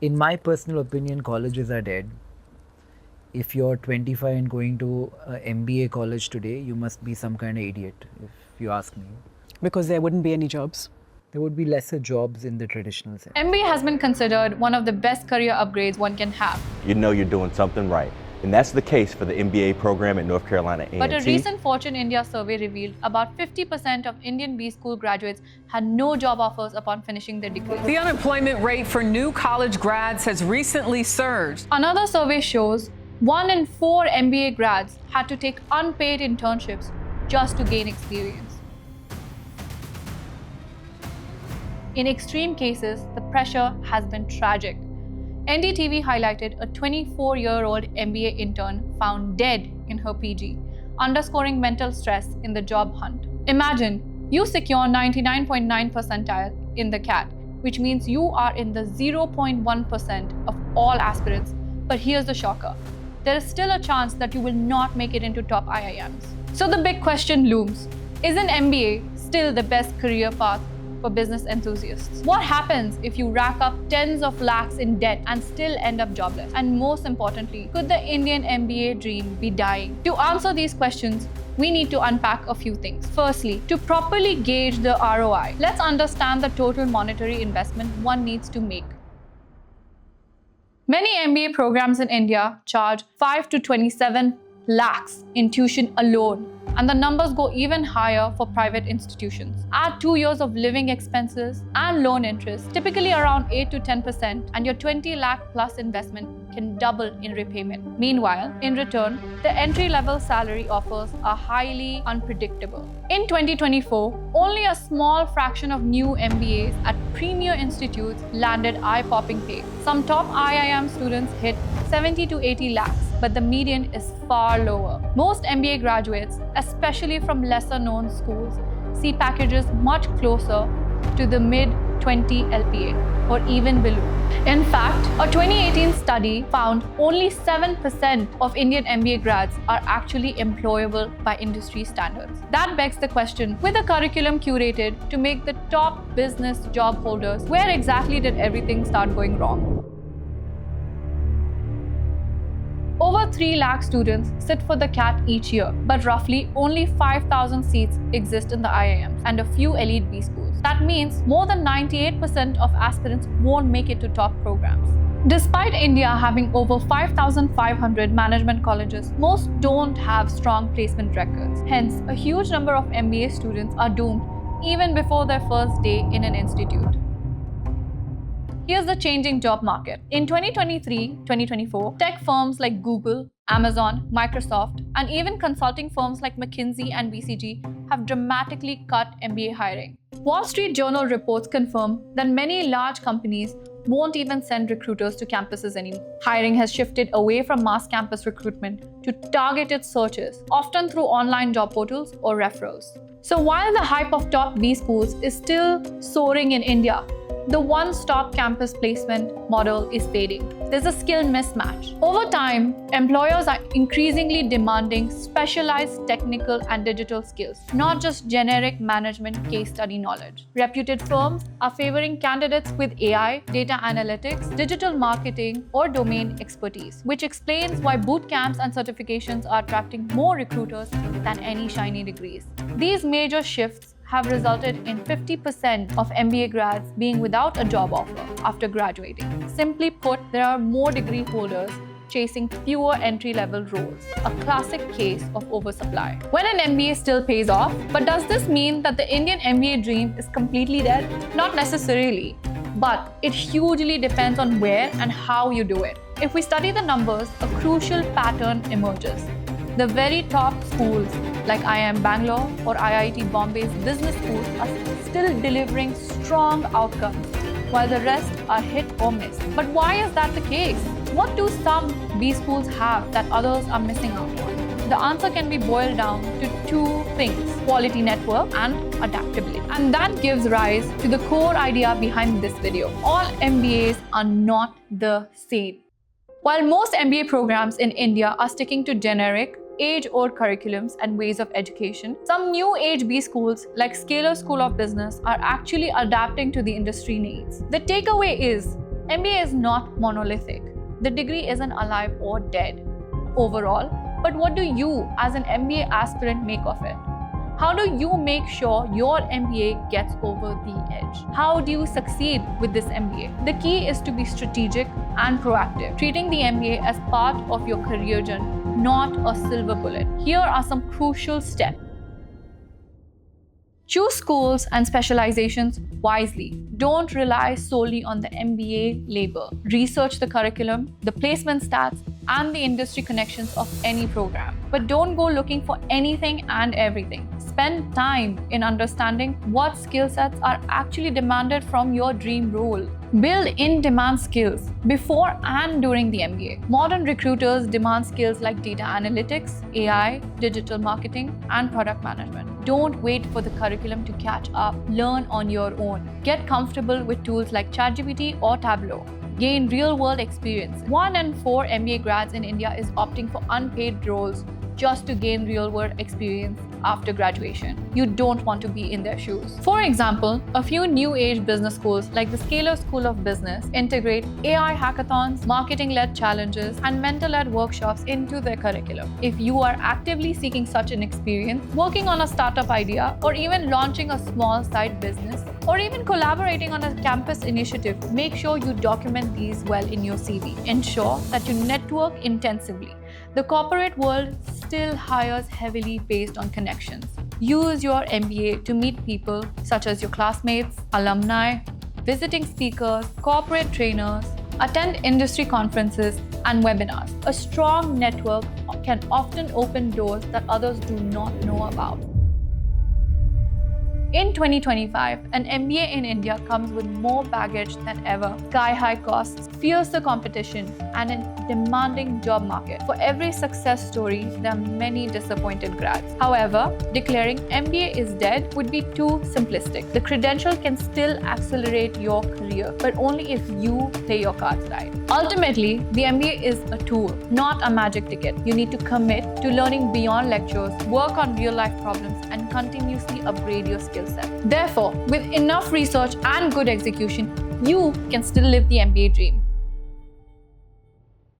In my personal opinion, colleges are dead. If you're 25 and going to MBA college today, you must be some kind of idiot, if you ask me. Because there wouldn't be any jobs. There would be lesser jobs in the traditional sense. MBA has been considered one of the best career upgrades one can have. You know you're doing something right. And that's the case for the MBA program at North Carolina A&T. But a recent Fortune India survey revealed about 50% of Indian B school graduates had no job offers upon finishing their degree. The unemployment rate for new college grads has recently surged. Another survey shows 1 in 4 MBA grads had to take unpaid internships just to gain experience. In extreme cases, the pressure has been tragic. NDTV highlighted a 24-year-old MBA intern found dead in her PG, underscoring mental stress in the job hunt. Imagine you secure 99.9 percentile in the CAT, which means you are in the 0.1% of all aspirants. But here's the shocker. There is still a chance that you will not make it into top IIMs. So the big question looms. Is an MBA still the best career path for business enthusiasts? What happens if you rack up tens of lakhs in debt and still end up jobless? And most importantly, could the Indian MBA dream be dying? To answer these questions, we need to unpack a few things. Firstly, to properly gauge the ROI, let's understand the total monetary investment one needs to make. Many MBA programs in India charge 5 to 27 lakhs in tuition alone, and the numbers go even higher for private institutions. Add 2 years of living expenses and loan interest, typically around 8 to 10%, and your 20 lakh plus investment can double in repayment. Meanwhile, in return, the entry-level salary offers are highly unpredictable. In 2024, only a small fraction of new MBAs at premier institutes landed eye-popping pay. Some top IIM students hit 70 to 80 lakhs, but the median is far lower. Most MBA graduates, especially from lesser-known schools, see packages much closer to the mid-20 LPA or even below. In fact, a 2018 study found only 7% of Indian MBA grads are actually employable by industry standards. That begs the question, with a curriculum curated to make the top business job holders, where exactly did everything start going wrong? Over 3 lakh students sit for the CAT each year, but roughly only 5,000 seats exist in the IIMs and a few elite B schools. That means more than 98% of aspirants won't make it to top programs. Despite India having over 5,500 management colleges, most don't have strong placement records. Hence, a huge number of MBA students are doomed even before their first day in an institute. Here's the changing job market. In 2023-2024, tech firms like Google, Amazon, Microsoft, and even consulting firms like McKinsey and BCG have dramatically cut MBA hiring. Wall Street Journal reports confirm that many large companies won't even send recruiters to campuses anymore. Hiring has shifted away from mass campus recruitment to targeted searches, often through online job portals or referrals. So while the hype of top B schools is still soaring in India, the one-stop campus placement model is fading. There's a skill mismatch. Over time, employers are increasingly demanding specialized technical and digital skills, not just generic management case study knowledge. Reputed firms are favoring candidates with AI, data analytics, digital marketing, or domain expertise, which explains why boot camps and certifications are attracting more recruiters than any shiny degrees. These major shifts have resulted in 50% of MBA grads being without a job offer after graduating. Simply put, there are more degree holders chasing fewer entry-level roles, a classic case of oversupply. When an MBA still pays off, but does this mean that the Indian MBA dream is completely dead? Not necessarily, but it hugely depends on where and how you do it. If we study the numbers, a crucial pattern emerges. The very top schools like IIM Bangalore or IIT Bombay's business schools are still delivering strong outcomes, while the rest are hit or miss. But why is that the case? What do some B schools have that others are missing out on? The answer can be boiled down to 2 things: quality network and adaptability. And that gives rise to the core idea behind this video. All MBAs are not the same. While most MBA programs in India are sticking to generic, age-old curriculums and ways of education, some new age B schools like Scalar School of Business are actually adapting to the industry needs. The takeaway is, MBA is not monolithic. The degree isn't alive or dead overall, but what do you as an MBA aspirant make of it? How do you make sure your MBA gets over the edge? How do you succeed with this MBA? The key is to be strategic and proactive, treating the MBA as part of your career journey, not a silver bullet. Here are some crucial steps. Choose schools and specializations wisely. Don't rely solely on the MBA label. Research the curriculum, the placement stats, and the industry connections of any program. But don't go looking for anything and everything. Spend time in understanding what skill sets are actually demanded from your dream role. Build in-demand skills before and during the MBA. Modern recruiters demand skills like data analytics, AI, digital marketing, and product management. Don't wait for the curriculum to catch up. Learn on your own. Get comfortable with tools like ChatGPT or Tableau. Gain real-world experience. 1 in 4 MBA grads in India is opting for unpaid roles just to gain real-world experience after graduation. You don't want to be in their shoes. For example, a few new-age business schools like the Scalar School of Business integrate AI hackathons, marketing-led challenges, and mentor-led workshops into their curriculum. If you are actively seeking such an experience, working on a startup idea, or even launching a small side business, or even collaborating on a campus initiative, make sure you document these well in your CV. Ensure that you network intensively. The corporate world still hires heavily based on connections. Use your MBA to meet people such as your classmates, alumni, visiting speakers, corporate trainers, attend industry conferences and webinars. A strong network can often open doors that others do not know about. In 2025, an MBA in India comes with more baggage than ever, sky-high costs, fiercer competition, and a demanding job market. For every success story, there are many disappointed grads. However, declaring MBA is dead would be too simplistic. The credential can still accelerate your career, but only if you play your cards right. Ultimately, the MBA is a tool, not a magic ticket. You need to commit to learning beyond lectures, work on real-life problems, and continuously upgrade your skill set. Therefore, with enough research and good execution, you can still live the MBA dream.